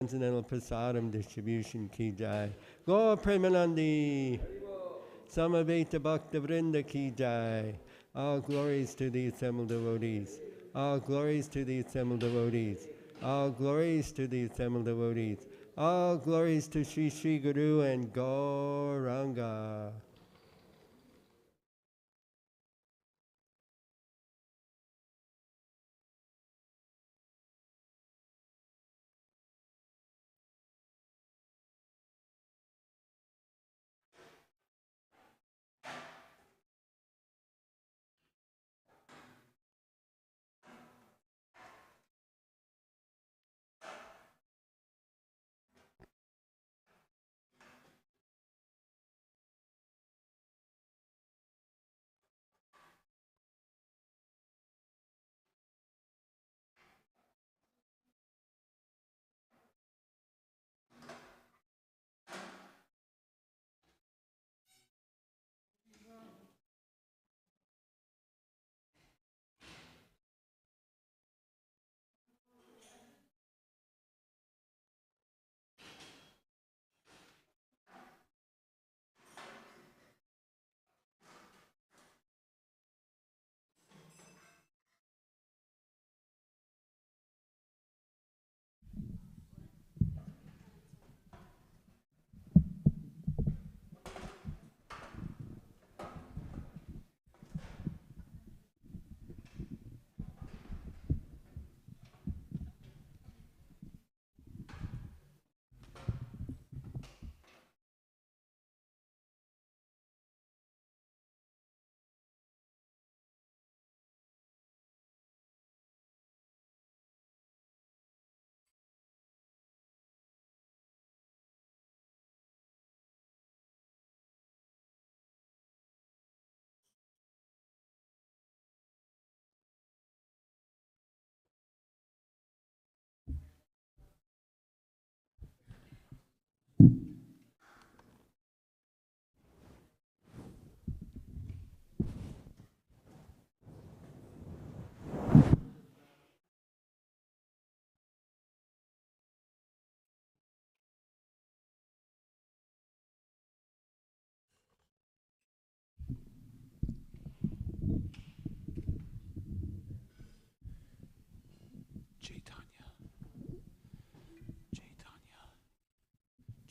Transcendental Prasadam distribution ki jai. Gaur Premanandi. Samaveta Bhakta Vrinda ki jai. All glories to the assembled devotees. All glories to the assembled devotees. All glories to the assembled devotees. All glories to Sri Sri Guru and Gauranga.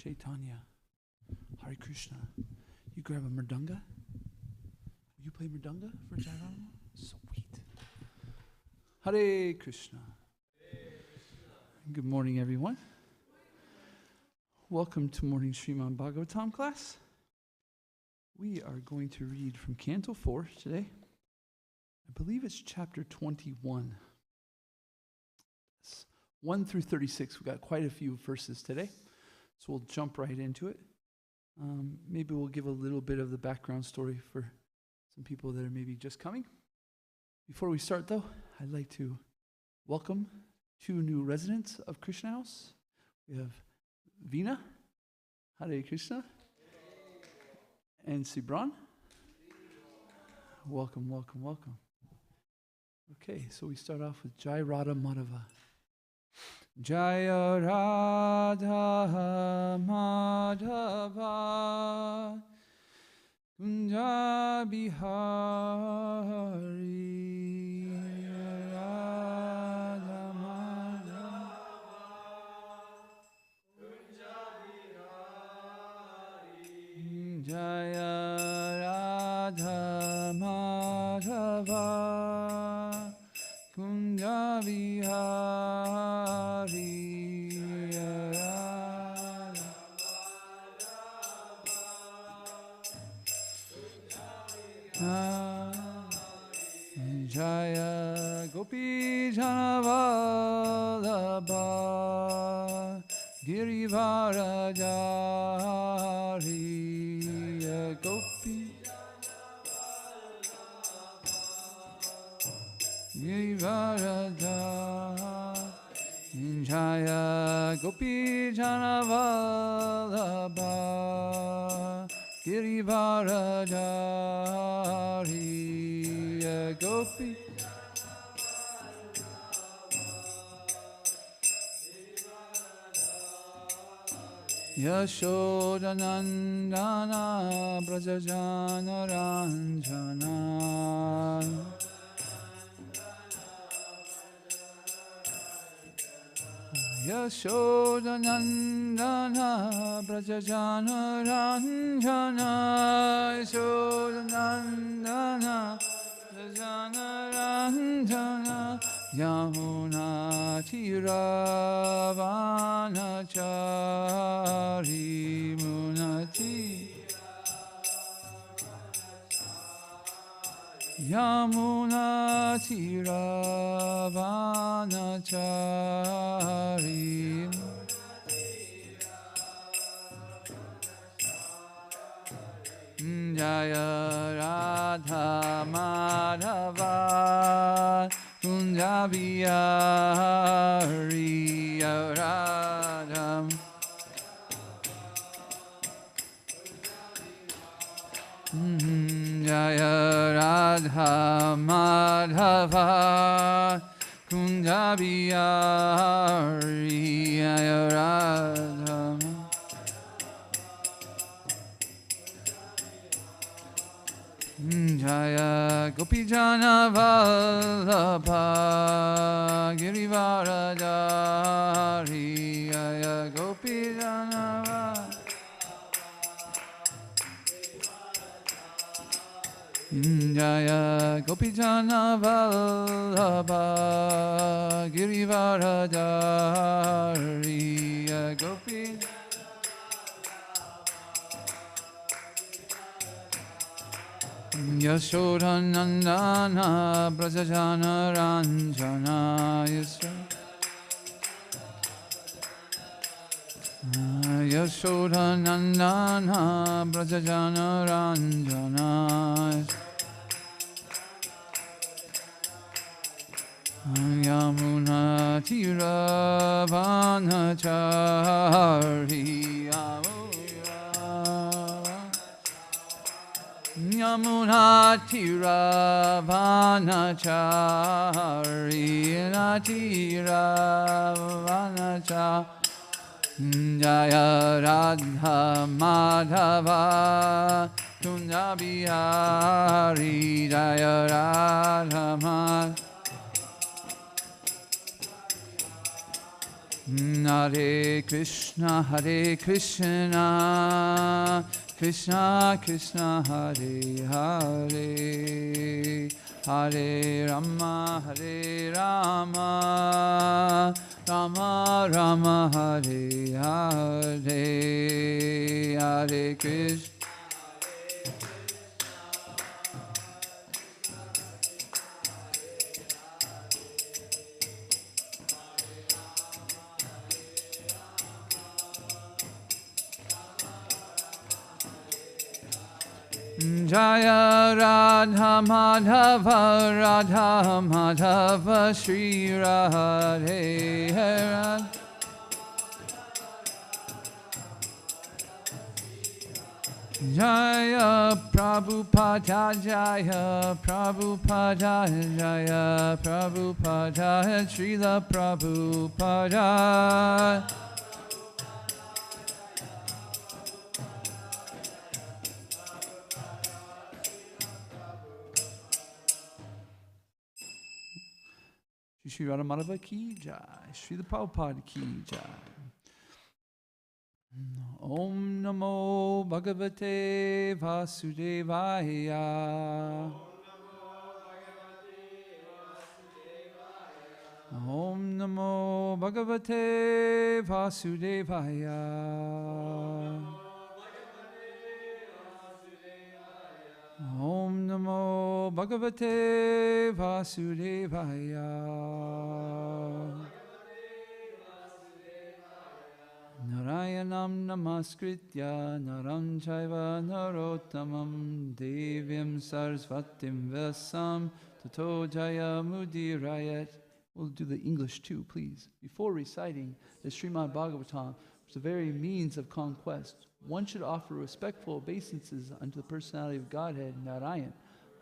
Chaitanya, Hare Krishna. You grab a mridanga? You play mridanga for Jairama? Sweet. Hare Krishna. Good morning, everyone. Welcome to morning Srimad Bhagavatam class. We are going to read from Canto 4 today. I believe it's chapter 21. It's 1 through 36. We've got quite a few verses today. So we'll jump right into it. Maybe we'll give a little bit of the background story for some people that are maybe just coming. Before we start, though, I'd like to welcome 2 new residents of Krishna House. We have Veena, Hare Krishna, and Sibran. Welcome, welcome, welcome. Okay, so we start off with Jai Radha Madhava. Jaya Radha Madhava Kunja Bihari Radha Madhava Kunja Bihari Jaya Radha Madhava Kunja Bihari Jaya Gopi Janavalabha Girivarajari Gopi Girivarajari Jaya Gopi Janavalabha Girivarajari Gopi Yashodanandana Brajajana Ranjana Yashodanandana Brajajana Ranjana Yashodanandana Brajajana Ranjana Yamuna Tiravanachari Munati Yamuna Tiravanachari Jaya Radha Madhava Kunjabiyari Radham Jaya Radha Madhava Kunjabiyari Radham Jaya Gopijana Vallabha Girivaradari Jaya Gopijana Jaya Gopijana Vallabha Girivaradari Jaya Gopijana Yashodanandana Brajajana Ranjana Yashodanandana Brajajana Ranjana Yamuna Tiravanachari Yamuna Tiravanachari Natiravanachari Jaya Radha Madhava Kunjabiyari Jaya Radha Madhava Hare Krishna Krishna Krishna Hare Hare Hare Rama Rama Rama Hare Hare Hare Krishna Jaya Radha Madhava Shri Radhe Radha Jaya Prabhupada Jaya Prabhupada Jaya Prabhupada Srila Prabhupada Shri Radha Madhava ki jai, Shri Prabhupada ki jai. Om Namo Bhagavate Vasudevaya. Om Namo Bhagavate Vasudevaya. Om Namo Bhagavate Vasudevaya. Narayanam Namaskritya Naram Chaiva Narottamam Devyam Sarasvatim Vyasam Tato Jaya Mudirayat. We'll do the English too, please. Before reciting the Srimad Bhagavatam, which is the very means of conquest, one should offer respectful obeisances unto the personality of Godhead, Narayan,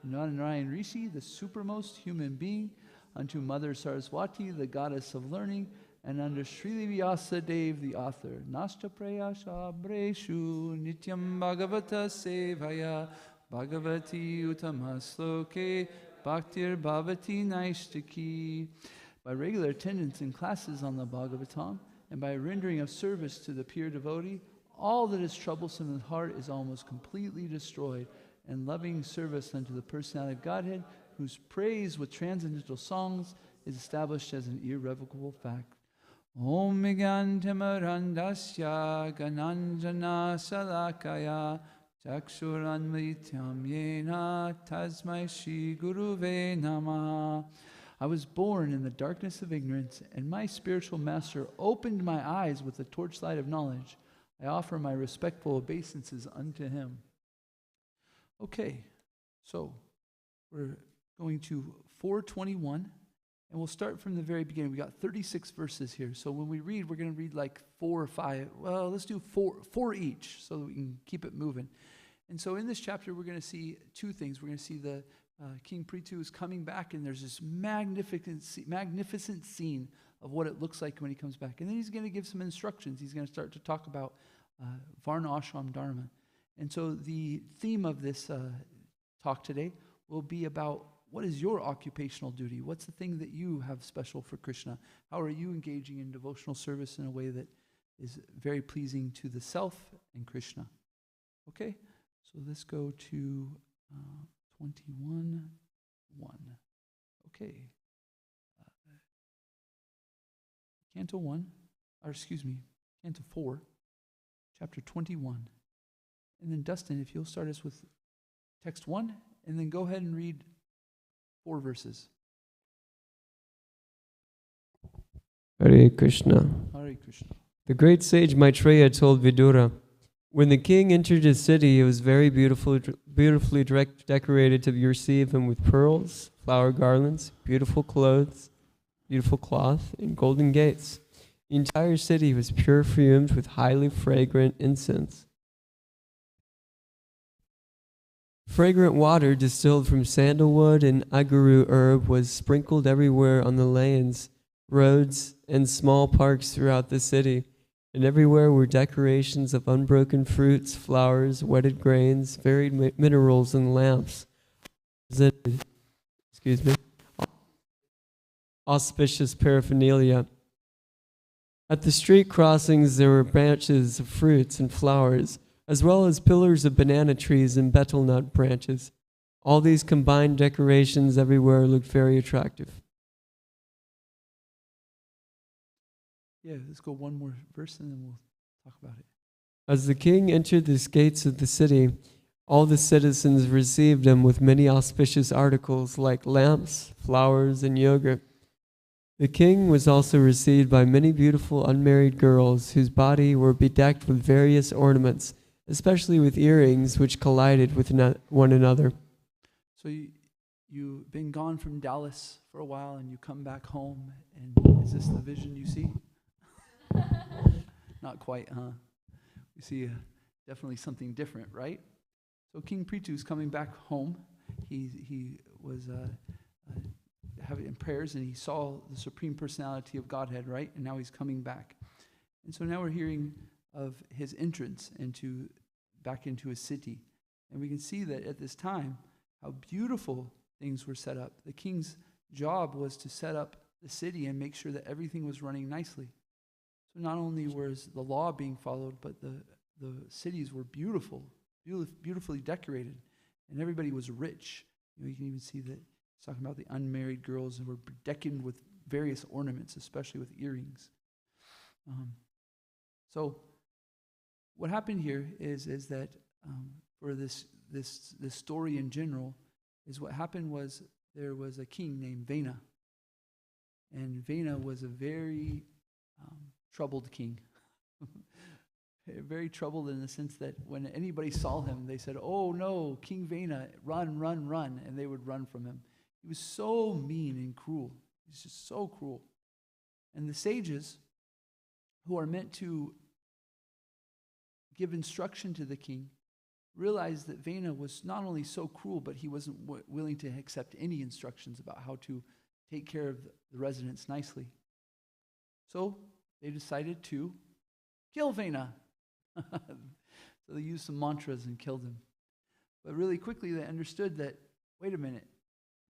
Narayan Rishi, the supermost human being, unto Mother Saraswati, the goddess of learning, and under Srila Vyasadeva, the author. Nashta prayasha breshu nityam bhagavata sevaya bhagavati utamasloke bhaktir bhavati naishtaki. By regular attendance in classes on the Bhagavatam and by rendering of service to the pure devotee, all that is troublesome in the heart is almost completely destroyed, and loving service unto the personality of Godhead, whose praise with transcendental songs is established as an irrevocable fact. Om Megantamarandasya Gananjana Salakaya Chakshuranmityam Yena Tasmai Shri Guruve Namaha. I was born in the darkness of ignorance, and my spiritual master opened my eyes with the torchlight of knowledge. I offer my respectful obeisances unto him. Okay, so we're going to 421, and we'll start from the very beginning. We got 36 verses here, so when we read, we're going to read like 4 or 5. Well, let's do four each, so that we can keep it moving. And so in this chapter, we're going to see two things. We're going to see the King Prithu is coming back, and there's this magnificent scene of what it looks like when he comes back. And then he's going to give some instructions. He's going to start to talk about Varna Ashram Dharma. And so the theme of this talk today will be about what is your occupational duty? What's the thing that you have special for Krishna? How are you engaging in devotional service in a way that is very pleasing to the self and Krishna? Okay, so let's go to 21:1. Okay. Canto 4, chapter 21. And then Dustin, if you'll start us with text 1, and then go ahead and read 4 verses. Hare Krishna. Hare Krishna. The great sage Maitreya told Vidura, when the king entered his city, it was very beautifully decorated to receive him with pearls, flower garlands, beautiful cloth, and golden gates. The entire city was perfumed with highly fragrant incense. Fragrant water distilled from sandalwood and aguru herb was sprinkled everywhere on the lanes, roads, and small parks throughout the city. And everywhere were decorations of unbroken fruits, flowers, wetted grains, varied minerals, and lamps. Auspicious paraphernalia. At the street crossings there were branches of fruits and flowers, as well as pillars of banana trees and betel nut branches. All these combined decorations everywhere looked very attractive. Yeah, let's go one more verse and then we'll talk about it. As the king entered the gates of the city, all the citizens received him with many auspicious articles like lamps, flowers, and yogurt. The king was also received by many beautiful unmarried girls whose body were bedecked with various ornaments, especially with earrings which collided with one another. So you've been gone from Dallas for a while and you come back home, and is this the vision you see? Not quite, huh? You see definitely something different, right? So King Prithu is coming back home. He was having prayers, and he saw the Supreme Personality of Godhead, right? And now he's coming back. And so now we're hearing of his entrance back into his city. And we can see that at this time, how beautiful things were set up. The king's job was to set up the city and make sure that everything was running nicely. So not only was the law being followed, but the cities were beautifully decorated, and everybody was rich. You can even see that he's talking about the unmarried girls who were bedecked with various ornaments, especially with earrings. So what happened here is that for this story in general, is what happened was there was a king named Vena, and Vena was a very troubled king. Very troubled in the sense that when anybody saw him, they said, "Oh no, King Vena, run, run, run," and they would run from him. He was so mean and cruel. He's just so cruel. And the sages, who are meant to give instruction to the king, realized that Vena was not only so cruel, but he wasn't willing to accept any instructions about how to take care of the residents nicely. So they decided to kill Vena. So they used some mantras and killed him. But really quickly they understood that, wait a minute,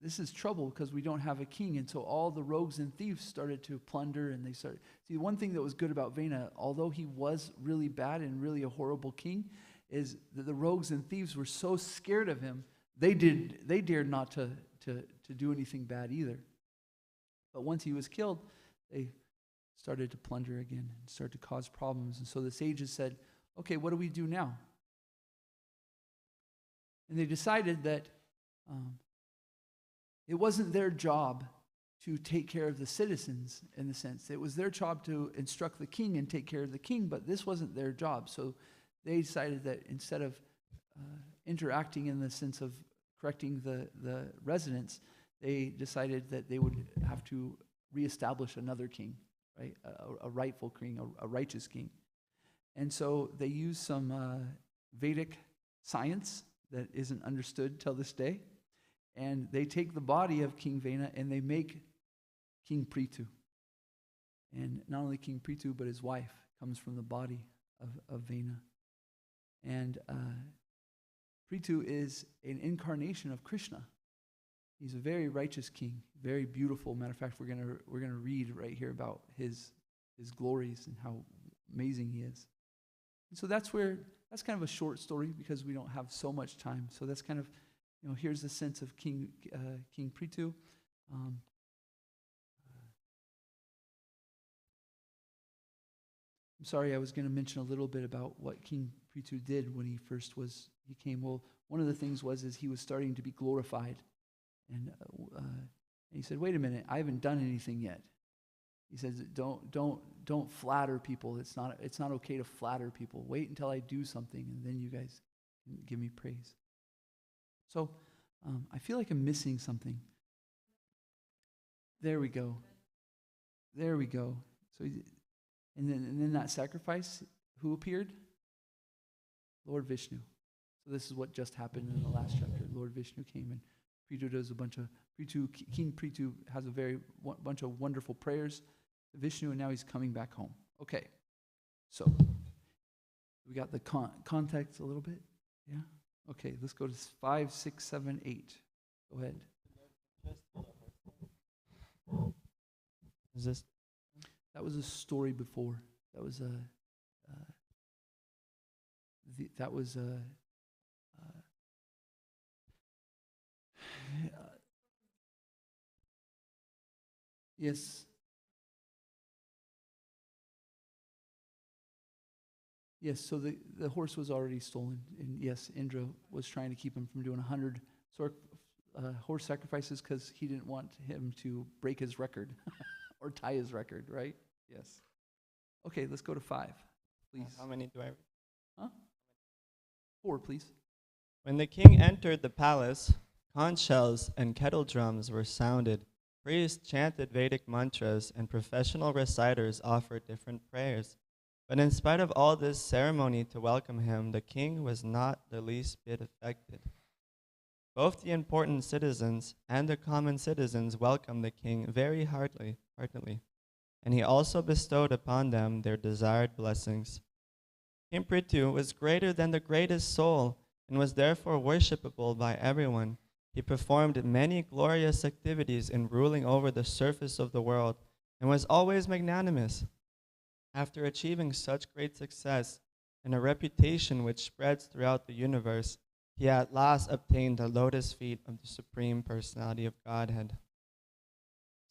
this is trouble because we don't have a king. And so all the rogues and thieves started to plunder, and they started. See, one thing that was good about Vena, although he was really bad and really a horrible king, is that the rogues and thieves were so scared of him, they dared not to do anything bad either. But once he was killed, they started to plunder again and started to cause problems. And so the sages said, okay, what do we do now? And they decided that it wasn't their job to take care of the citizens in the sense. It was their job to instruct the king and take care of the king, but this wasn't their job. So they decided that instead of interacting in the sense of correcting the residents, they decided that they would have to reestablish another king, right? A rightful king, a righteous king. And so they used some Vedic science that isn't understood till this day. And they take the body of King Vena and they make King Prithu. And not only King Prithu, but his wife comes from the body of Vena. And Prithu is an incarnation of Krishna. He's a very righteous king, very beautiful. Matter of fact, we're gonna read right here about his glories and how amazing he is. And so that's kind of a short story because we don't have so much time. So that's kind of, here's the sense of King Prithu. I'm sorry, I was going to mention a little bit about what King Prithu did when he came. Well, one of the things is he was starting to be glorified. And he said, wait a minute, I haven't done anything yet. He says, don't flatter people. It's not okay to flatter people. Wait until I do something, and then you guys can give me praise. So I feel like I'm missing something. There we go. So, and then that sacrifice, who appeared? Lord Vishnu. So this is what just happened in the last chapter. Lord Vishnu came, and Prithu does King Prithu has a bunch of wonderful prayers to Vishnu, and now he's coming back home. Okay, so we got the context a little bit, yeah? Okay, let's go to 5, 6, 7, 8. Go ahead. Is this? That was a story before. That was yes. Yes, so the horse was already stolen. And yes, Indra was trying to keep him from doing 100 horse sacrifices because he didn't want him to break his record or tie his record, right? Yes. Okay, let's go to 5, please. How many do I read? Huh? 4, please. When the king entered the palace, conch shells and kettle drums were sounded. Priests chanted Vedic mantras, and professional reciters offered different prayers. But in spite of all this ceremony to welcome him, the king was not the least bit affected. Both the important citizens and the common citizens welcomed the king very heartily, and he also bestowed upon them their desired blessings. King Prithu was greater than the greatest soul and was therefore worshipable by everyone. He performed many glorious activities in ruling over the surface of the world and was always magnanimous. After achieving such great success and a reputation which spreads throughout the universe, he at last obtained the lotus feet of the Supreme Personality of Godhead.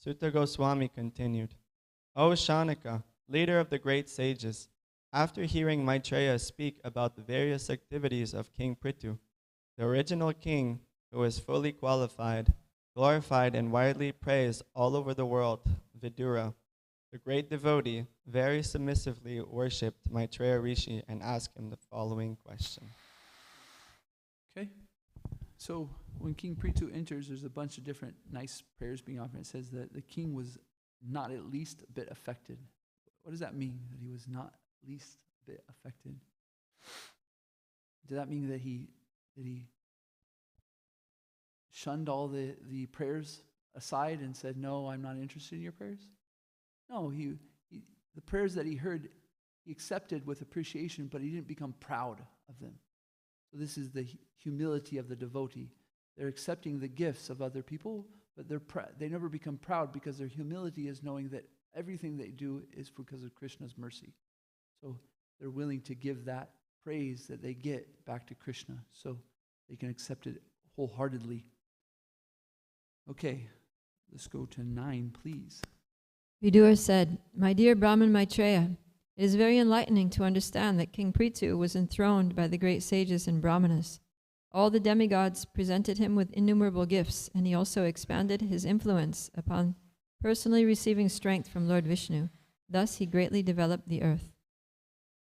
Sutta Goswami continued, O Shaunaka, leader of the great sages, after hearing Maitreya speak about the various activities of King Prithu, the original king, who was fully qualified, glorified, and widely praised all over the world, Vidura, the great devotee, very submissively worshipped Maitreya Rishi and asked him the following question. Okay, so when King Prithu enters, there's a bunch of different nice prayers being offered. It says that the king was not at least a bit affected. What does that mean, that he was not at least a bit affected? Did that mean that he shunned all the prayers aside and said, no, I'm not interested in your prayers? No, he the prayers that he heard, he accepted with appreciation, but he didn't become proud of them. So this is the humility of the devotee. They're accepting the gifts of other people, but they never become proud because their humility is knowing that everything they do is because of Krishna's mercy. So they're willing to give that praise that they get back to Krishna so they can accept it wholeheartedly. Okay, let's go to 9, please. Vidura said, "My dear Brahman Maitreya, it is very enlightening to understand that King Prithu was enthroned by the great sages and brahmanas. All the demigods presented him with innumerable gifts, and he also expanded his influence upon personally receiving strength from Lord Vishnu. Thus he greatly developed the earth.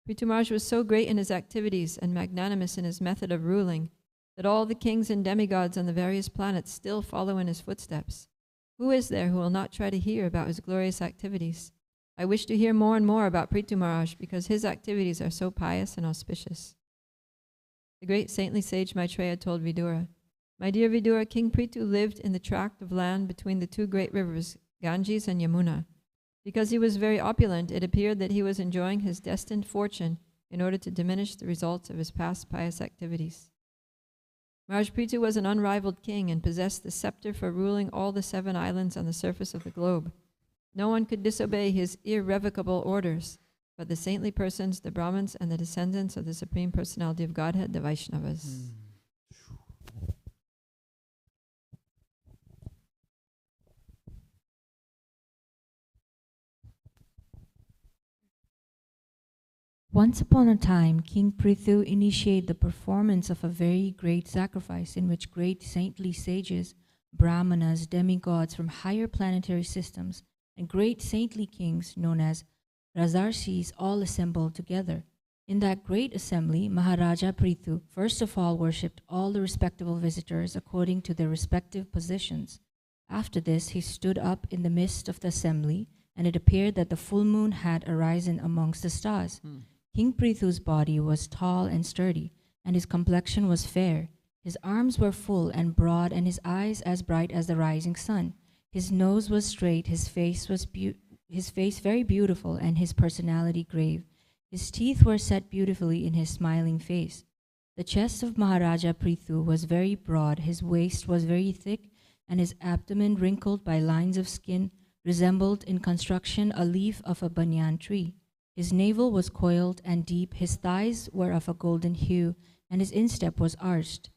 Prithu Maharaj was so great in his activities and magnanimous in his method of ruling that all the kings and demigods on the various planets still follow in his footsteps. Who is there who will not try to hear about his glorious activities? I wish to hear more and more about Prithu Maharaj because his activities are so pious and auspicious." The great saintly sage Maitreya told Vidura, "My dear Vidura, King Prithu lived in the tract of land between the two great rivers, Ganges and Yamuna. Because he was very opulent, it appeared that he was enjoying his destined fortune in order to diminish the results of his past pious activities. Maharaj Prithu was an unrivaled king and possessed the scepter for ruling all the 7 islands on the surface of the globe. No one could disobey his irrevocable orders, but the saintly persons, the Brahmins, and the descendants of the Supreme Personality of Godhead, the Vaishnavas." Once upon a time, King Prithu initiated the performance of a very great sacrifice in which great saintly sages, brahmanas, demigods from higher planetary systems, and great saintly kings known as Rajarshis all assembled together. In that great assembly, Maharaja Prithu first of all worshipped all the respectable visitors according to their respective positions. After this, he stood up in the midst of the assembly, and it appeared that the full moon had arisen amongst the stars. King Prithu's body was tall and sturdy, and his complexion was fair. His arms were full and broad, and his eyes as bright as the rising sun. His nose was straight, his face very beautiful, and his personality grave. His teeth were set beautifully in his smiling face. The chest of Maharaja Prithu was very broad, his waist was very thick, and his abdomen, wrinkled by lines of skin, resembled in construction a leaf of a banyan tree. His navel was coiled and deep, his thighs were of a golden hue, and his instep was arched.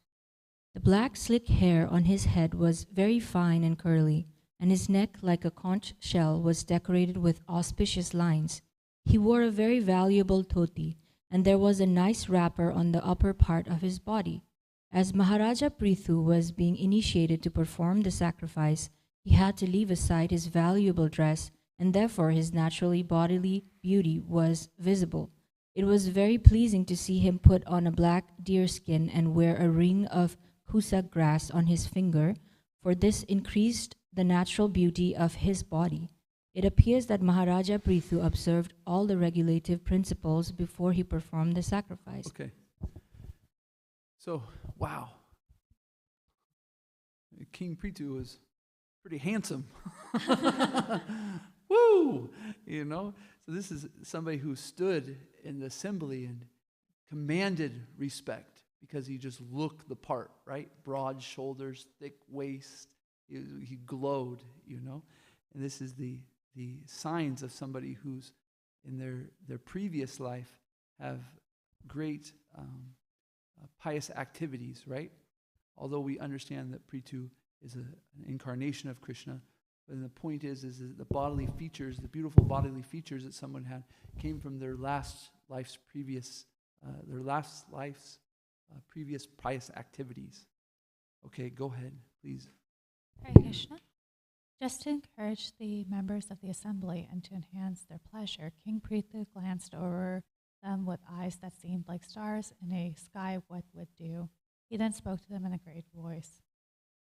The black slick hair on his head was very fine and curly, and his neck, like a conch shell, was decorated with auspicious lines. He wore a very valuable dhoti, and there was a nice wrapper on the upper part of his body. As Maharaja Prithu was being initiated to perform the sacrifice, he had to leave aside his valuable dress, and therefore his naturally bodily beauty was visible. It was very pleasing to see him put on a black deerskin and wear a ring of kusa grass on his finger, for this increased the natural beauty of his body. It appears that Maharaja Prithu observed all the regulative principles before he performed the sacrifice. Okay. So, wow. King Prithu was pretty handsome. Woo! You know? So this is somebody who stood in the assembly and commanded respect because he just looked the part, right? Broad shoulders, thick waist. He glowed, you know? And this is the signs of somebody who's in their previous life have great pious activities, right? Although we understand that Prithu is an incarnation of Krishna, but the point is that the bodily features, the beautiful bodily features that someone had, came from their last life's previous previous pious activities. Okay, go ahead, please. Hare Krishna. Just to encourage the members of the assembly and to enhance their pleasure, King Prithu glanced over them with eyes that seemed like stars in a sky wet with dew. He then spoke to them in a great voice.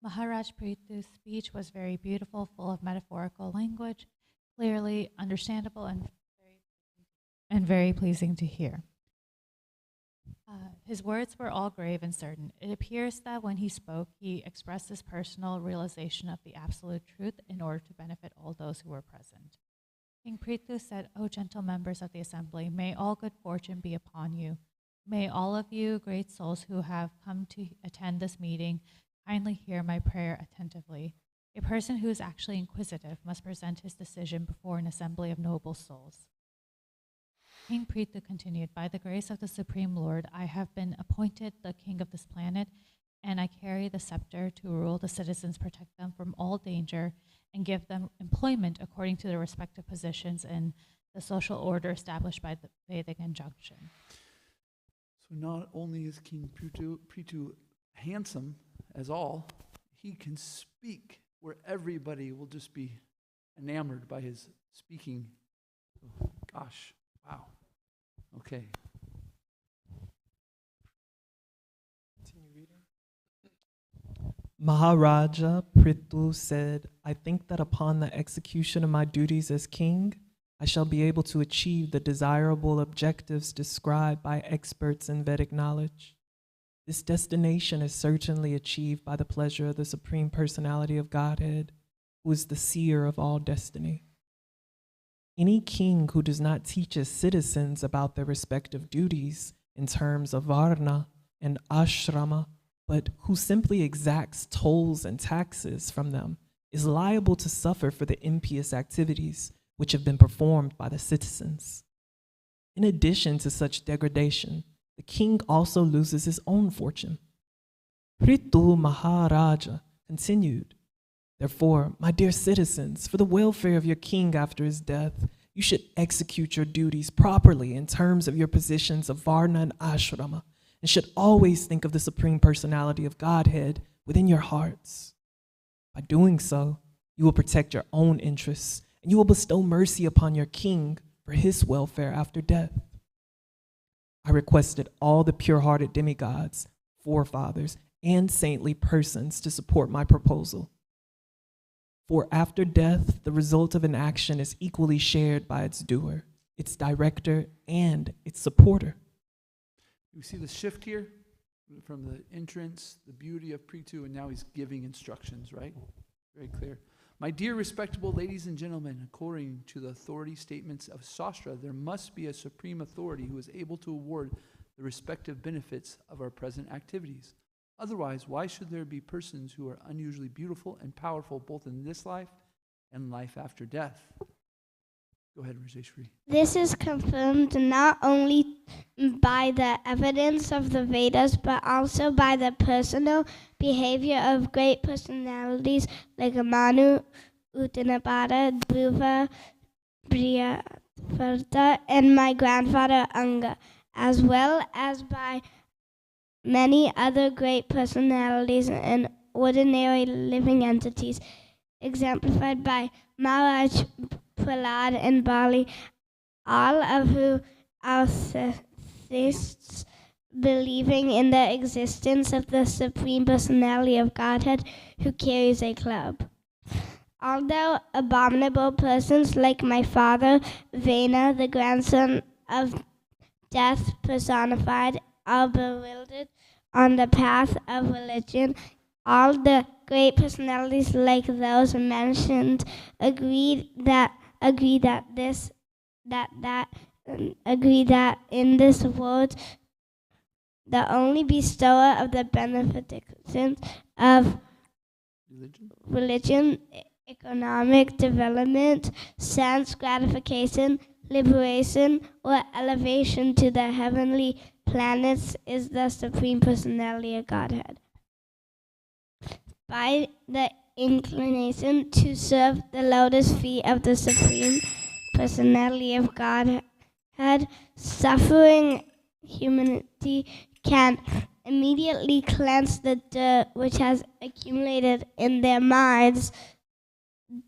Maharaj Prithu's speech was very beautiful, full of metaphorical language, clearly understandable and very pleasing to hear. His words were all grave and certain. It appears that when he spoke, he expressed his personal realization of the absolute truth in order to benefit all those who were present. King Prithu said, O gentle members of the assembly, may all good fortune be upon you. May all of you great souls who have come to attend this meeting kindly hear my prayer attentively. A person who is actually inquisitive must present his decision before an assembly of noble souls. King Prithu continued, by the grace of the Supreme Lord, I have been appointed the king of this planet, and I carry the scepter to rule the citizens, protect them from all danger, and give them employment according to their respective positions in the social order established by the Vedic injunction. So not only is King Prithu handsome as all, he can speak where everybody will just be enamored by his speaking. Oh, gosh, wow. Okay. Continue reading. Maharaja Prithu said, I think that upon the execution of my duties as king, I shall be able to achieve the desirable objectives described by experts in Vedic knowledge. This destination is certainly achieved by the pleasure of the Supreme Personality of Godhead, who is the seer of all destiny. Any king who does not teach his citizens about their respective duties in terms of varna and ashrama, but who simply exacts tolls and taxes from them, is liable to suffer for the impious activities which have been performed by the citizens. In addition to such degradation, the king also loses his own fortune. Prithu Maharaja continued, therefore, my dear citizens, for the welfare of your king after his death, you should execute your duties properly in terms of your positions of varna and ashrama, and should always think of the Supreme Personality of Godhead within your hearts. By doing so, you will protect your own interests, and you will bestow mercy upon your king for his welfare after death. I requested all the pure-hearted demigods, forefathers, and saintly persons to support my proposal. For after death, the result of an action is equally shared by its doer, its director, and its supporter. You see the shift here from the entrance, the beauty of Prithu, and now he's giving instructions, right? Very clear. My dear respectable ladies and gentlemen, according to the authority statements of Shastra, there must be a supreme authority who is able to award the respective benefits of our present activities. Otherwise, why should there be persons who are unusually beautiful and powerful both in this life and life after death? Go ahead, Rajeshwari. This is confirmed not only by the evidence of the Vedas, but also by the personal behavior of great personalities like Manu, Uttanapata, Dhruva, Brihavarta, and my grandfather Anga, as well as by many other great personalities and ordinary living entities, exemplified by Maharaj Prahlad and Bali, all of who are theists, believing in the existence of the Supreme Personality of Godhead who carries a club. Although abominable persons like my father, Vena, the grandson of death personified, are bewildered on the path of religion, all the great personalities like those mentioned agree that in this world the only bestower of the beneficence of religion, economic development, sense gratification, liberation, or elevation to the heavenly planets is the Supreme Personality of Godhead. By the inclination to serve the lotus feet of the Supreme Personality of Godhead, suffering humanity can immediately cleanse the dirt which has accumulated in their minds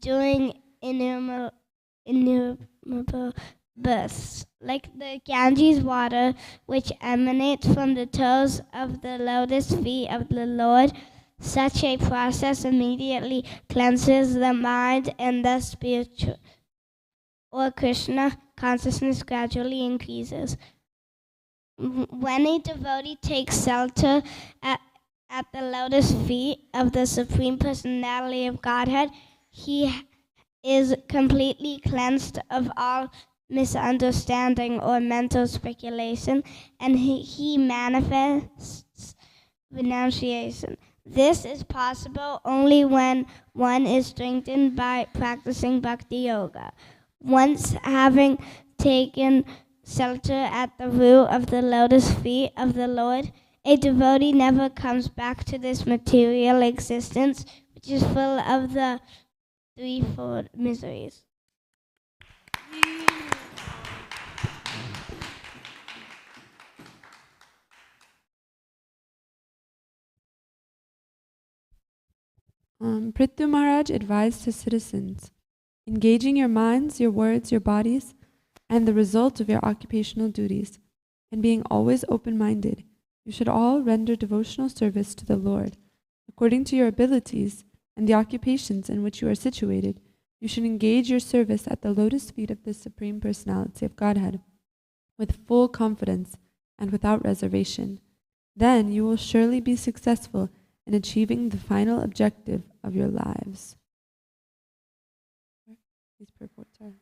during innumerable births, like the Ganges water which emanates from the toes of the lotus feet of the Lord. Such a process immediately cleanses the mind, and the spiritual or Krishna consciousness gradually increases. When a devotee takes shelter at the lotus feet of the Supreme Personality of Godhead, he is completely cleansed of all misunderstanding or mental speculation, and he manifests renunciation. This is possible only when one is strengthened by practicing bhakti yoga. Once having taken shelter at the root of the lotus feet of the Lord, a devotee never comes back to this material existence, which is full of the threefold miseries. Prithu Maharaj advised his citizens, engaging your minds, your words, your bodies, and the result of your occupational duties, and being always open-minded, you should all render devotional service to the Lord. According to your abilities and the occupations in which you are situated, you should engage your service at the lotus feet of the Supreme Personality of Godhead, with full confidence and without reservation. Then you will surely be successful in achieving the final objective of your lives. These purports are.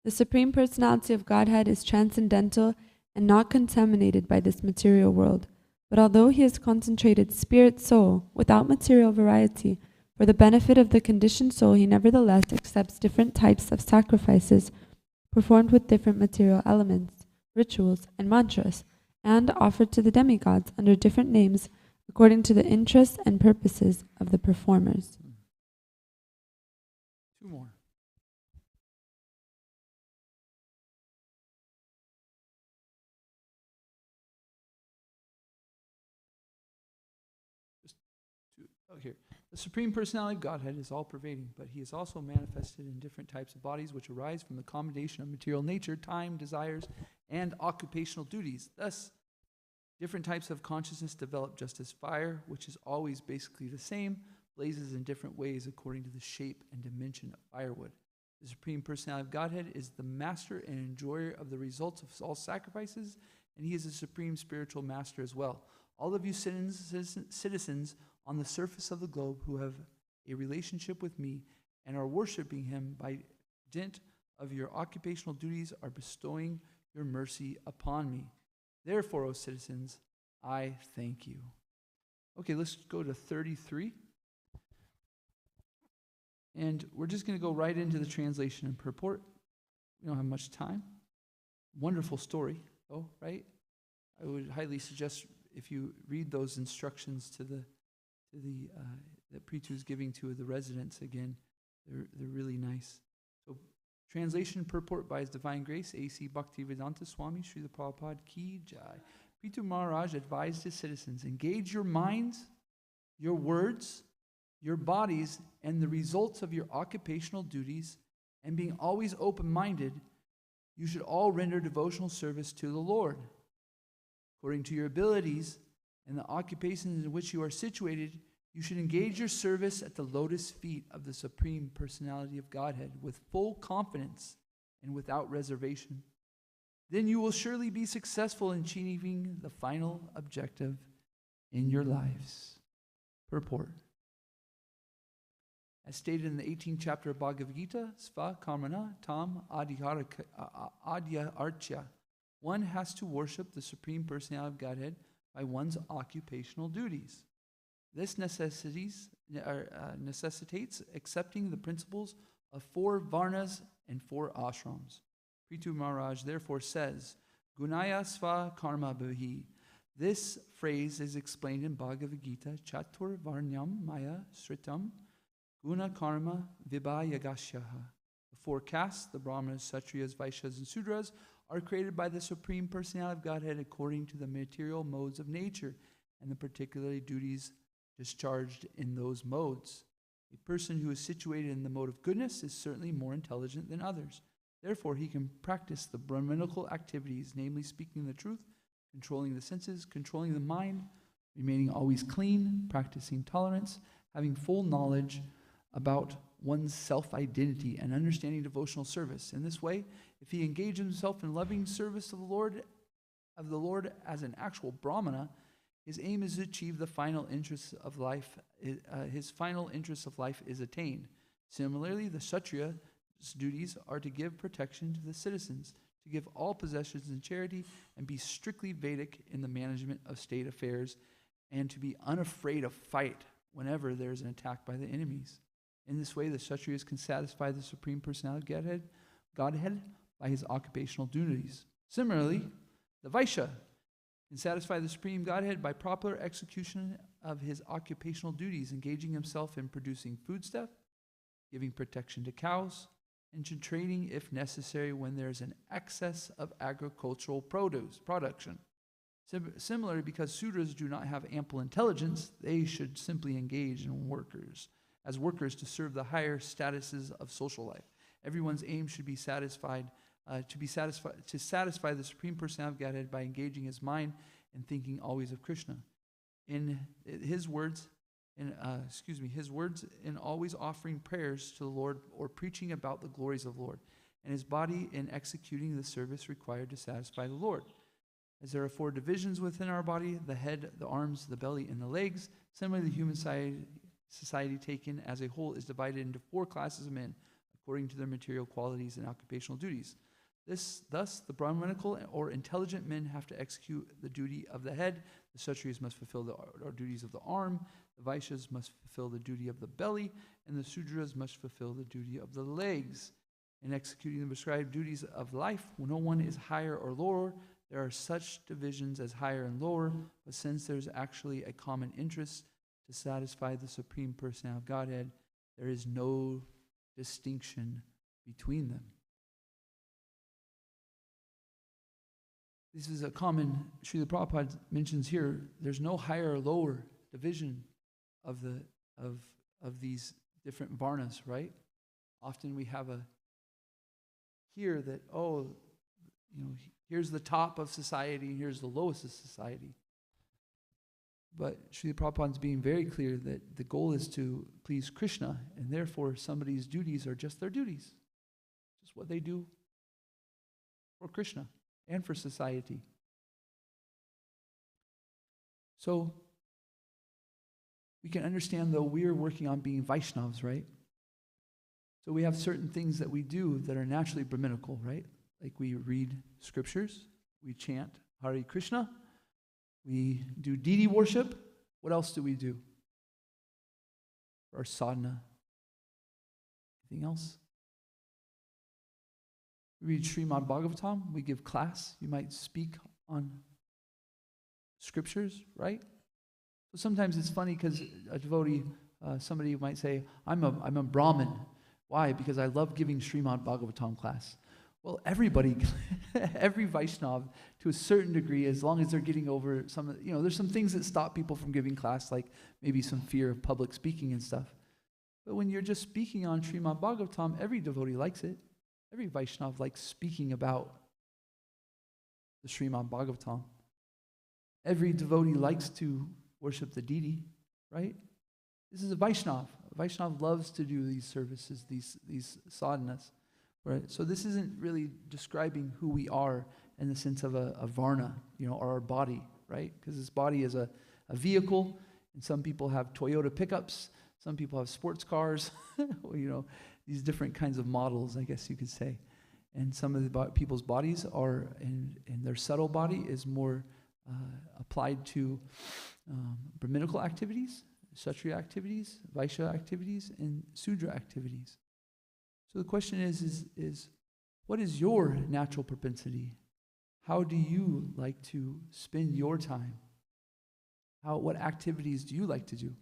The Supreme Personality of Godhead is transcendental and not contaminated by this material world. But although he has concentrated spirit soul without material variety for the benefit of the conditioned soul, he nevertheless accepts different types of sacrifices performed with different material elements, rituals, and mantras, and offered to the demigods under different names according to the interests and purposes of the performers. Two more. Here. The Supreme Personality of Godhead is all-pervading, but he is also manifested in different types of bodies which arise from the combination of material nature, time, desires, and occupational duties. Thus, different types of consciousness develop just as fire, which is always basically the same, blazes in different ways according to the shape and dimension of firewood. The Supreme Personality of Godhead is the master and enjoyer of the results of all sacrifices, and he is a supreme spiritual master as well. All of you citizens on the surface of the globe who have a relationship with me and are worshiping him by dint of your occupational duties are bestowing your mercy upon me. Therefore, O citizens, I thank you. Okay, let's go to 33. And we're just going to go right into the translation and purport. We don't have much time. Wonderful story, though, right? I would highly suggest if you read those instructions that Prithu is giving to the residents again, they're really nice. So, translation purport by His Divine Grace, A.C. Bhaktivedanta Swami, Srila Prabhupada Ki Jai. Prithu Maharaj advised his citizens, engage your minds, your words, your bodies, and the results of your occupational duties, and being always open-minded, you should all render devotional service to the Lord. According to your abilities and the occupations in which you are situated, you should engage your service at the lotus feet of the Supreme Personality of Godhead with full confidence and without reservation. Then you will surely be successful in achieving the final objective in your lives. Purport. As stated in the 18th chapter of Bhagavad Gita, Sva Karmana Tam Adya Archya. One has to worship the Supreme Personality of Godhead by one's occupational duties. This necessitates accepting the principles of 4 varnas and 4 ashrams. Prithu Maharaj therefore says, Gunaya Sva Karma Bhahi. This phrase is explained in Bhagavad Gita, Chatur Varnyam Maya Sritam Guna Karma Vibhayagasyaha. The 4 castes, the Brahmanas, Kshatriyas, Vaishyas, and Sudras, are created by the Supreme Personality of Godhead according to the material modes of nature and the particular duties discharged in those modes. A person who is situated in the mode of goodness is certainly more intelligent than others. Therefore, he can practice the Brahmanical activities, namely speaking the truth, controlling the senses, controlling the mind, remaining always clean, practicing tolerance, having full knowledge about one's self-identity, and understanding devotional service. In this way, if he engages himself in loving service of the Lord as an actual Brahmana, His aim is to achieve the final interests of life. His final interest of life is attained. Similarly, the Kshatriya's duties are to give protection to the citizens, to give all possessions in charity, and be strictly Vedic in the management of state affairs, and to be unafraid of fight whenever there is an attack by the enemies. In this way, the Kshatriyas can satisfy the Supreme Personality of Godhead by his occupational duties. Similarly, the Vaishya can satisfy the Supreme Godhead by proper execution of his occupational duties, engaging himself in producing foodstuff, giving protection to cows, and to trading if necessary when there is an excess of agricultural production. Similarly, because Sudras do not have ample intelligence, they should simply engage in as workers to serve the higher statuses of social life. Everyone's aim should be to satisfy the Supreme Personality of Godhead by engaging his mind and thinking always of Krishna. In his words, in always offering prayers to the Lord or preaching about the glories of the Lord, and his body in executing the service required to satisfy the Lord. As there are 4 divisions within our body, the head, the arms, the belly, and the legs, similarly the human society taken as a whole is divided into 4 classes of men, according to their material qualities and occupational duties. Thus, the Brahmanical or intelligent men have to execute the duty of the head, the Kshatriyas must fulfill the duties of the arm, the Vaishyas must fulfill the duty of the belly, and the Sudras must fulfill the duty of the legs. In executing the prescribed duties of life, no one is higher or lower. There are such divisions as higher and lower, but since there's actually a common interest to satisfy the Supreme Personality of Godhead, there is no distinction between them. This is a common, Srila Prabhupada mentions here, there's no higher or lower division of these different varnas, right? Often we have here that, here's the top of society and here's the lowest of society. But Srila Prabhupada is being very clear that the goal is to please Krishna, and therefore somebody's duties are just their duties. Just what they do for Krishna and for society. So we can understand, though, we're working on being Vaishnavas, right? So we have certain things that we do that are naturally Brahminical, right? Like we read scriptures, we chant Hare Krishna, we do deity worship. What else do we do? For our sadhana. Anything else? We read Srimad Bhagavatam, we give class, you might speak on scriptures, right? So sometimes it's funny because a devotee, somebody might say, I'm a Brahmin. Why? Because I love giving Srimad Bhagavatam class. Well, everybody, every Vaishnav, to a certain degree, as long as they're getting over some, there's some things that stop people from giving class, like maybe some fear of public speaking and stuff. But when you're just speaking on Srimad Bhagavatam, every devotee likes it. Every Vaishnav likes speaking about the Srimad Bhagavatam. Every devotee likes to worship the deity, right? This is a Vaishnav. A Vaishnav loves to do these services, these sadhanas. Right? So this isn't really describing who we are in the sense of a varna, or our body, right? Because this body is a vehicle, and some people have Toyota pickups, some people have sports cars, these different kinds of models, I guess you could say. And some of the people's bodies are, and their subtle body is more applied to Brahminical activities, Kshatriya activities, Vaishya activities, and Sudra activities. So the question is what is your natural propensity? How do you like to spend your time? What activities do you like to do?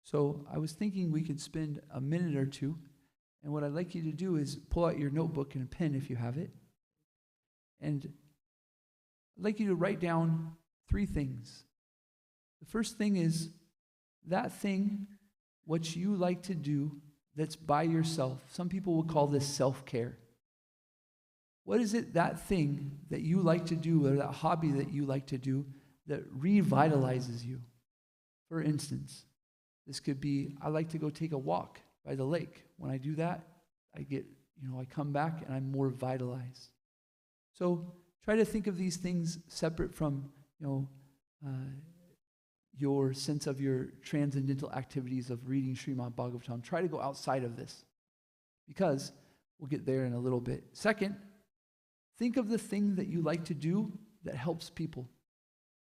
So I was thinking we could spend a minute or two, and what I'd like you to do is pull out your notebook and a pen if you have it. And I'd like you to write down 3 things. The first thing is that thing, what you like to do that's by yourself. Some people would call this self-care. What is it, that thing that you like to do, or that hobby that you like to do, that revitalizes you? For instance, this could be, I like to go take a walk by the lake. When I do that, I come back and I'm more vitalized. So try to think of these things separate from, your sense of your transcendental activities of reading Srimad Bhagavatam. Try to go outside of this, because we'll get there in a little bit. Second, think of the thing that you like to do that helps people.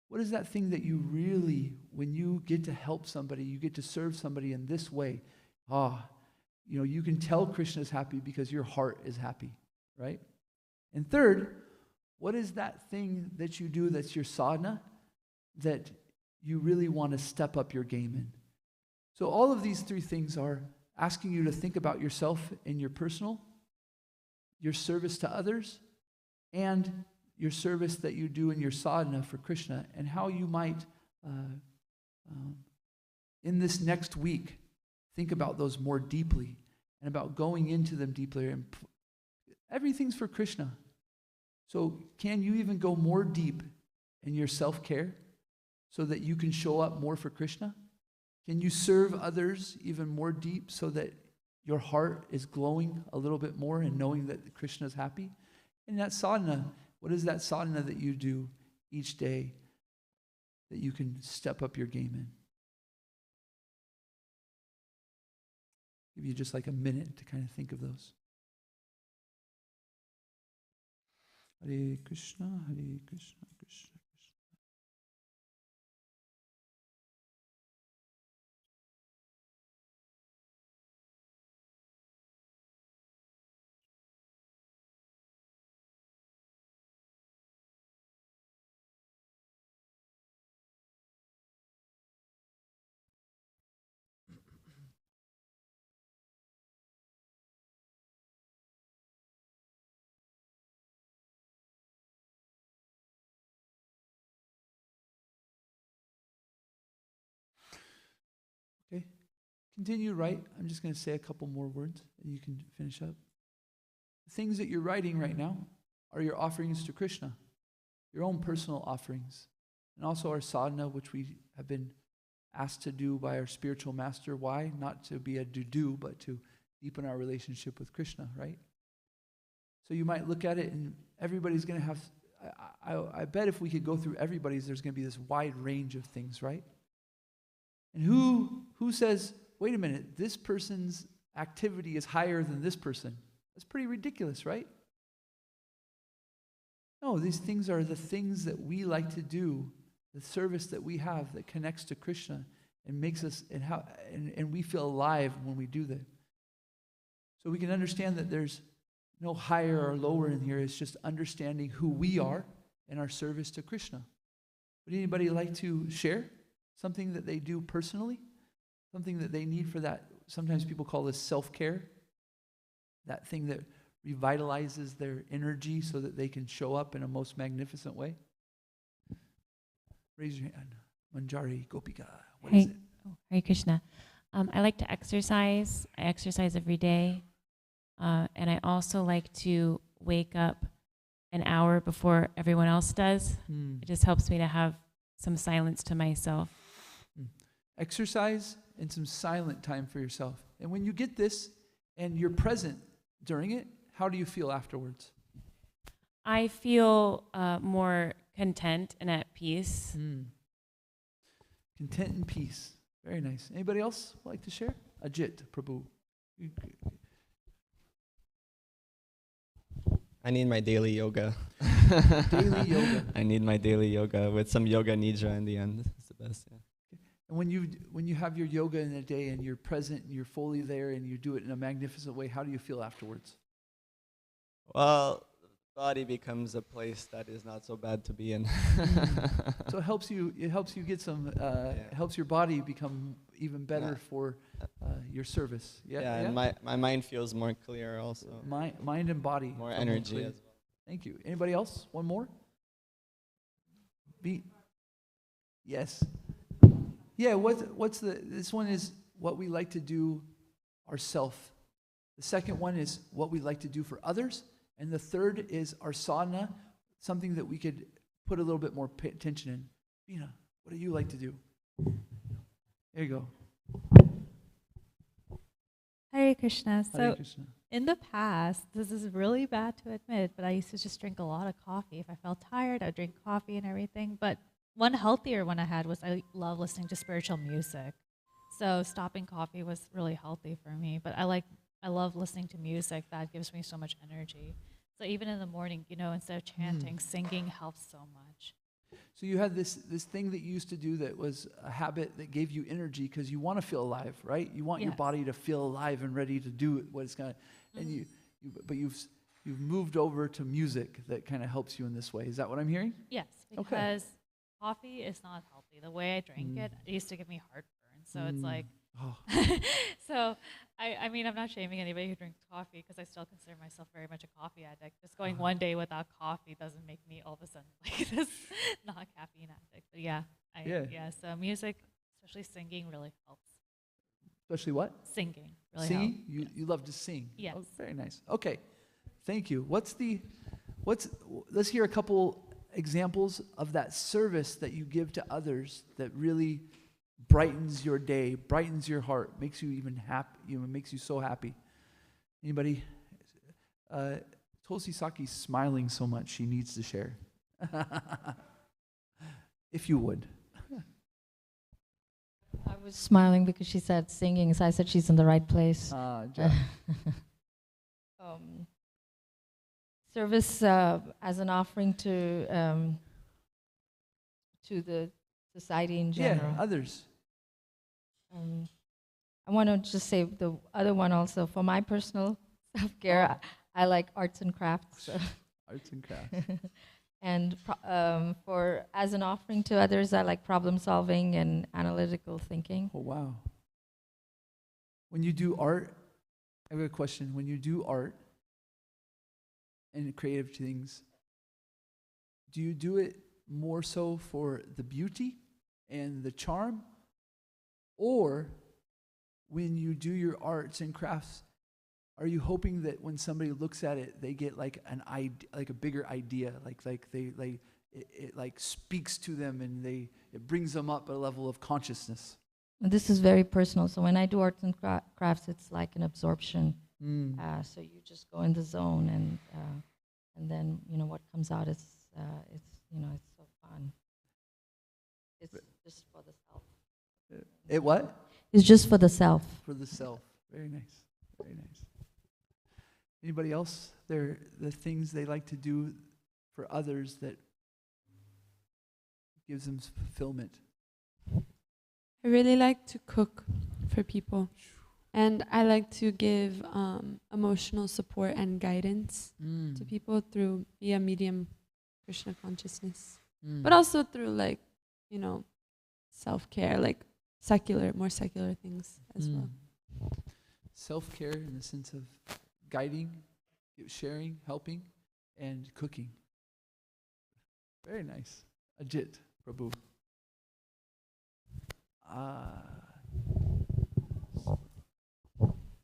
What is that thing that you really, when you get to help somebody, you get to serve somebody in this way, you can tell Krishna is happy because your heart is happy, right? And third, what is that thing that you do that's your sadhana that you really want to step up your game in? So all of these three things are asking you to think about yourself in your personal, your service to others, and your service that you do in your sadhana for Krishna, and how you might, in this next week, think about those more deeply and about going into them deeply. And everything's for Krishna. So can you even go more deep in your self-care so that you can show up more for Krishna? Can you serve others even more deep so that your heart is glowing a little bit more and knowing that Krishna is happy? And that sadhana, what is that sadhana that you do each day that you can step up your game in? Give you just like a minute to kind of think of those. Hare Krishna, Hare Krishna, Krishna Krishna. Okay, continue write. I'm just going to say a couple more words and you can finish up. The things that you're writing right now are your offerings to Krishna, your own personal offerings, and also our sadhana, which we have been asked to do by our spiritual master. Why? Not to be a do-do, but to deepen our relationship with Krishna, right? So you might look at it and everybody's going to have, I bet if we could go through everybody's, there's going to be this wide range of things, right? And who says, wait a minute, this person's activity is higher than this person? That's pretty ridiculous, right? No, these things are the things that we like to do, the service that we have that connects to Krishna and makes us, and we feel alive when we do that. So we can understand that there's no higher or lower in here. It's just understanding who we are in our service to Krishna. Would anybody like to share something that they do personally? Something that they need for that? Sometimes people call this self-care. That thing that revitalizes their energy so that they can show up in a most magnificent way. Raise your hand. Manjari Gopika. What is it? Hare Krishna. I like to exercise. I exercise every day. And I also like to wake up an hour before everyone else does. It just helps me to have some silence to myself. Exercise and some silent time for yourself. And when you get this and you're present during it, how do you feel afterwards? I feel more content and at peace. Content and peace. Very nice. Anybody else like to share? Ajit Prabhu. I need my daily yoga. Daily yoga. I need my daily yoga with some yoga nidra in the end. It's the best, yeah. And when you have your yoga in a day and you're present and you're fully there and you do it in a magnificent way, how do you feel afterwards? Well, the body becomes a place that is not so bad to be in. So it helps you get some, helps your body become even better for your service. And my mind feels more clear also. Mind and body. More energy as well. Thank you. Anybody else? One more? Yes. Yeah, this one is what we like to do ourselves. The second one is what we like to do for others. And the third is our sadhana, something that we could put a little bit more attention in. Bina, what do you like to do? There you go. Hare Krishna. Hare So Krishna. in the past, this is really bad to admit, but I used to just drink a lot of coffee. If I felt tired, I'd drink coffee and everything. But one healthier one I had was I love listening to spiritual music. So stopping coffee was really healthy for me. But I love listening to music that gives me so much energy. So even in the morning, instead of chanting, singing helps so much. So you had this thing that you used to do that was a habit that gave you energy because you want to feel alive, right? You want your Yes. body to feel alive and ready to do what it's gonna. And but you've moved over to music that kind of helps you in this way. Is that what I'm hearing? Yes, Okay. because coffee is not healthy. The way I drank it used to give me heartburn. So it's like, Oh. so I mean, I'm not shaming anybody who drinks coffee because I still consider myself very much a coffee addict. Just going one day without coffee doesn't make me all of a sudden like this not caffeine addict. But yeah, so music, especially singing, really helps. Especially what? Singing really Singing? helps. You love to sing. Yes. Oh, very nice. Okay. Thank you. Let's hear a couple examples of that service that you give to others that really brightens your day, brightens your heart, makes you even happy, makes you so happy. Anybody? Tosi Saki's smiling so much she needs to share. If you would. I was smiling because she said singing, so I said she's in the right place. Service as an offering to the society in general. Yeah, others. I want to just say the other one also. For my personal self-care, I like arts and crafts. Arts and crafts. And for as an offering to others, I like problem solving and analytical thinking. Oh, wow. When you do art, I have a question. When you do art and creative things, do you do it more so for the beauty and the charm? Or when you do your arts and crafts, are you hoping that when somebody looks at it, they get like an idea, like a bigger idea, it like speaks to them and it brings them up a level of consciousness? This is very personal. So when I do arts and crafts, it's like an absorption. So you just go in the zone, and then what comes out is it's so fun. It's just for the self. It what? It's just for the self. For the self. Very nice. Very nice. Anybody else? The things they like to do for others that gives them fulfillment. I really like to cook for people. And I like to give emotional support and guidance to people through via medium Krishna consciousness. But also through self-care, more secular things as well. Self-care in the sense of guiding, sharing, helping, and cooking. Very nice. Ajit, Prabhu.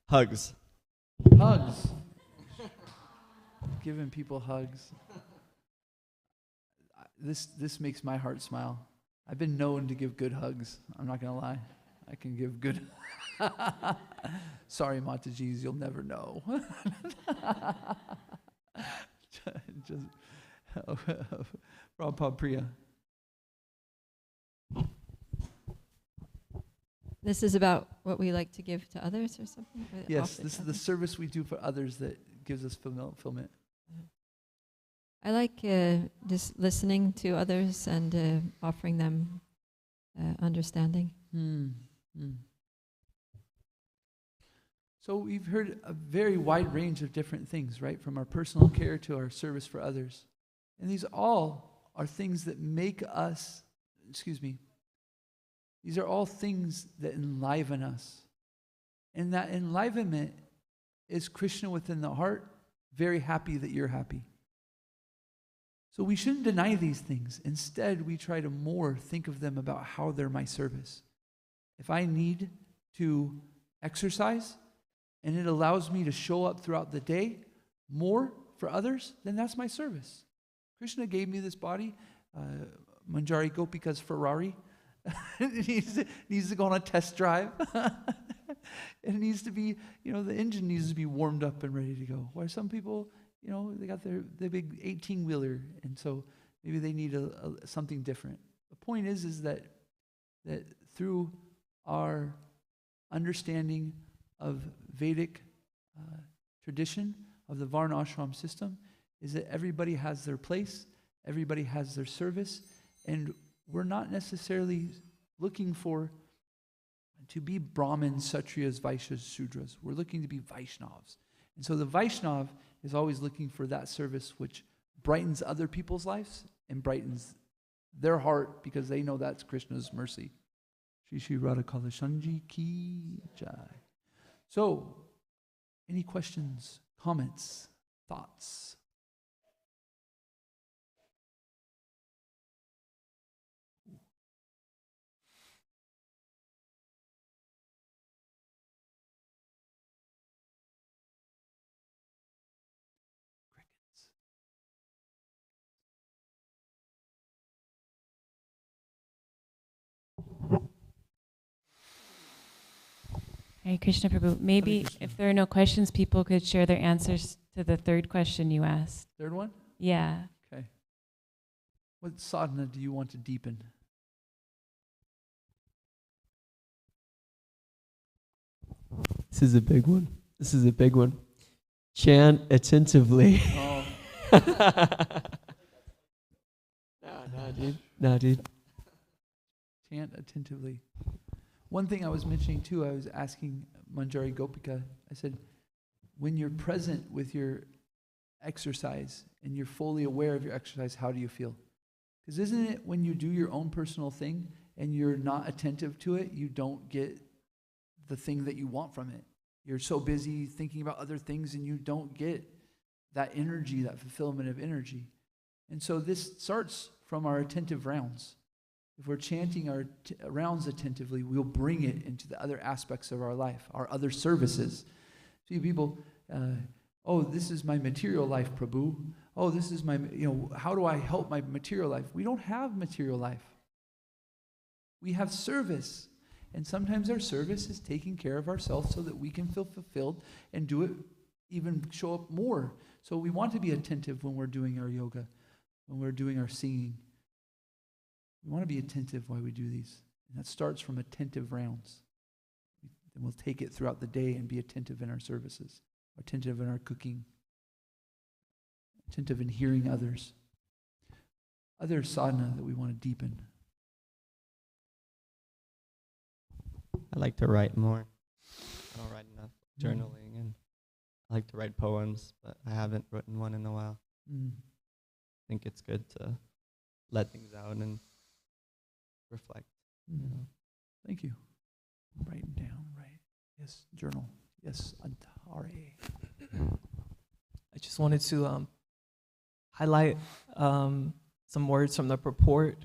Hugs. Hugs. Giving people hugs. This makes my heart smile. I've been known to give good hugs. I'm not going to lie. I can give good. Sorry, Matajis, you'll never know. Just Prabhupada Priya. This is about what we like to give to others or something? Or Yes, offer this to is the others? service we do for others that gives us fulfillment. I like just listening to others and offering them understanding. So we've heard a very wide range of different things, right? From our personal care to our service for others. And these all are things that make us, these are all things that enliven us. And that enlivenment is Krishna within the heart, very happy that you're happy. So we shouldn't deny these things. Instead, we try to more think of them about how they're my service. If I need to exercise and it allows me to show up throughout the day more for others, then that's my service. Krishna gave me this body, Manjari Gopika's Ferrari. It needs to go on a test drive. It needs to be, the engine needs to be warmed up and ready to go. Why some people, they got their big 18-wheeler, and so maybe they need something different, a point is that through our understanding of Vedic tradition, of the Varna ashram system, is that everybody has their place, everybody has their service, and we're not necessarily looking to be Brahmins, Kshatriyas, Vaishyas, Shudras. We're looking to be Vaishnavas. And so the Vaishnav is always looking for that service which brightens other people's lives and brightens their heart because they know that's Krishna's mercy. Shri Shri Radha Kalashanji Ki Jai. So, any questions, comments, thoughts? Hare Krishna Prabhu. Maybe if there are no questions, people could share their answers to the third question you asked. Third one? Yeah. Okay. What sadhana do you want to deepen? This is a big one. This is a big one. Chant attentively. Oh. No, dude. No, dude. Chant attentively. One thing I was mentioning too, I was asking Manjari Gopika, I said, when you're present with your exercise and you're fully aware of your exercise, how do you feel? Because isn't it when you do your own personal thing and you're not attentive to it, you don't get the thing that you want from it. You're so busy thinking about other things and you don't get that energy, that fulfillment of energy. And so this starts from our attentive rounds. If we're chanting our rounds attentively, we'll bring it into the other aspects of our life, our other services. See, people, oh, this is my material life, Prabhu. Oh, this is my, how do I help my material life? We don't have material life. We have service. And sometimes our service is taking care of ourselves so that we can feel fulfilled and do it, even show up more. So we want to be attentive when we're doing our yoga, when we're doing our singing. We want to be attentive while we do these. And that starts from attentive rounds. Then we'll take it throughout the day and be attentive in our services, attentive in our cooking, attentive in hearing others. Other sadhana that we want to deepen. I like to write more. I don't write enough journaling, and I like to write poems, but I haven't written one in a while. I think it's good to let things out and reflect. Thank you. Writing down, right? Yes, journal. Yes, Antare. I just wanted to highlight some words from the purport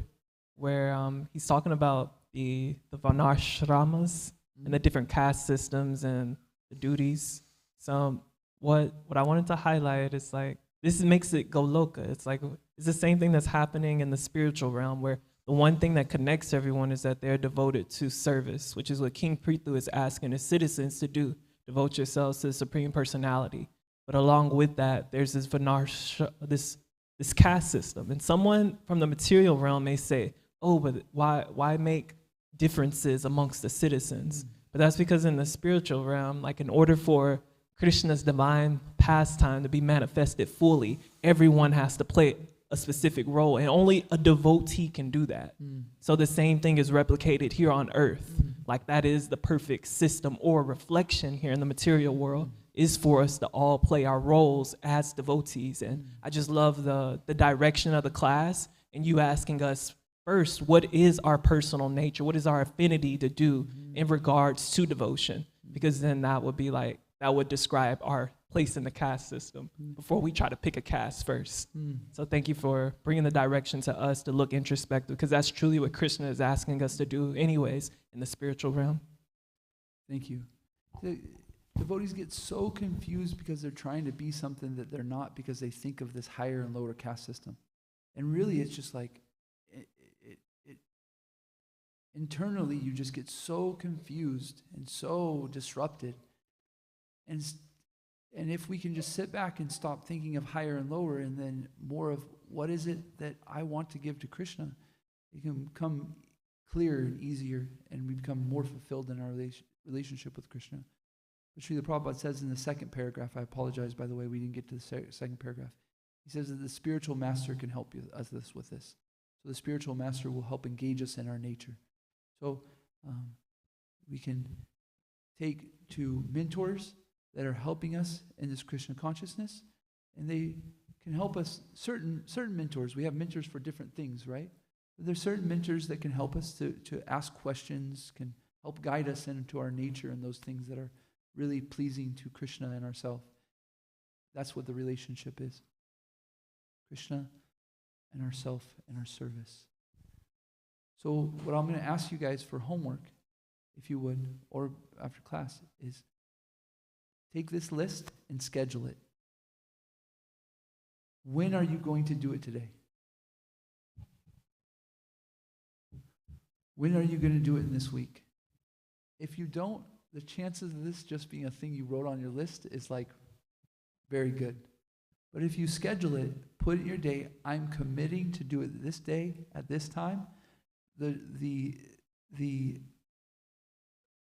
where he's talking about the Varnashramas and the different caste systems and the duties. So what I wanted to highlight is like, this makes it go loca. It's like, it's the same thing that's happening in the spiritual realm where the one thing that connects everyone is that they're devoted to service, which is what King Prithu is asking his citizens to do. Devote yourselves to the Supreme Personality. But along with that, there's this this caste system. And someone from the material realm may say, oh, but why make differences amongst the citizens? But that's because in the spiritual realm, like in order for Krishna's divine pastime to be manifested fully, everyone has to play a specific role, and only a devotee can do that. So the same thing is replicated here on earth. Like that is the perfect system or reflection here in the material world, is for us to all play our roles as devotees. And I just love the direction of the class and you asking us first, what is our personal nature? What is our affinity to do in regards to devotion? Because then that would be like, that would describe our place in the caste system before we try to pick a caste first. So thank you for bringing the direction to us to look introspective, because that's truly what Krishna is asking us to do anyways in the spiritual realm. Thank you. The devotees get so confused because they're trying to be something that they're not, because they think of this higher and lower caste system. And really it's just like, internally you just get so confused and so disrupted. And if we can just sit back and stop thinking of higher and lower, and then more of what is it that I want to give to Krishna, it can become clearer and easier, and we become more fulfilled in our relationship with Krishna. But Srila Prabhupada says in the second paragraph, I apologize, by the way, we didn't get to the second paragraph. He says that the spiritual master can help us with this. So the spiritual master will help engage us in our nature. So we can take to mentors that are helping us in this Krishna consciousness, and they can help us, certain mentors. We have mentors for different things, right? But there's certain mentors that can help us to ask questions, can help guide us into our nature and those things that are really pleasing to Krishna and ourselves. That's what the relationship is. Krishna and ourself and our service. So what I'm going to ask you guys for homework, if you would, or after class, is take this list and schedule it. When are you going to do it today? When are you going to do it in this week? If you don't, the chances of this just being a thing you wrote on your list is like very good. But if you schedule it, put in your day, I'm committing to do it this day at this time, the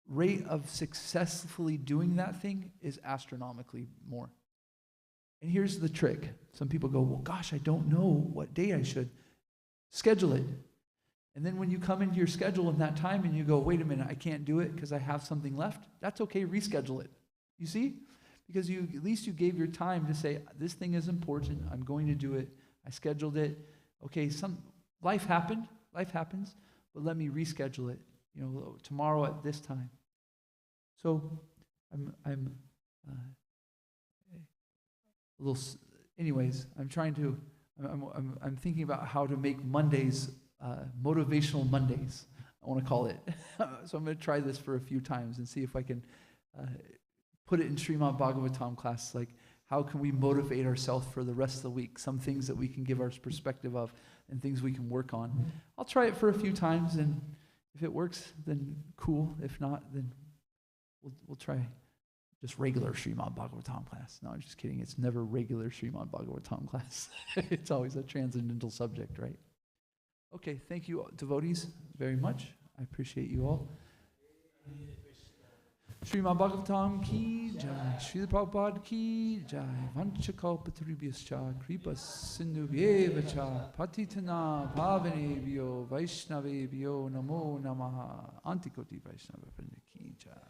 rate of successfully doing that thing is astronomically more. And here's the trick. Some people go, well, gosh, I don't know what day I should. Schedule it. And then when you come into your schedule in that time and you go, wait a minute, I can't do it because I have something left, that's okay, reschedule it. You see? Because at least you gave your time to say, this thing is important, I'm going to do it, I scheduled it. Okay, life happens, but let me reschedule it, tomorrow at this time. So I'm a little, anyways, I'm thinking about how to make Mondays motivational Mondays, I want to call it. So I'm going to try this for a few times and see if I can put it in Srimad Bhagavatam class, like how can we motivate ourselves for the rest of the week, some things that we can give our perspective of and things we can work on. I'll try it for a few times, and if it works, then cool. If not, then we'll try just regular Srimad Bhagavatam class. No, I'm just kidding. It's never regular Srimad Bhagavatam class. It's always a transcendental subject, right? Okay, thank you, devotees, very much. I appreciate you all. Srimad Bhagavatam ki jai, Srila Prabhupada ki jai, Vanchakalpatarubhyascha, Kripa Sindhubhyevacha, Patitana Bhavanebhyo, Vaishnavebhyo, Namo Namaha, Antikoti Vaishnava ki jai.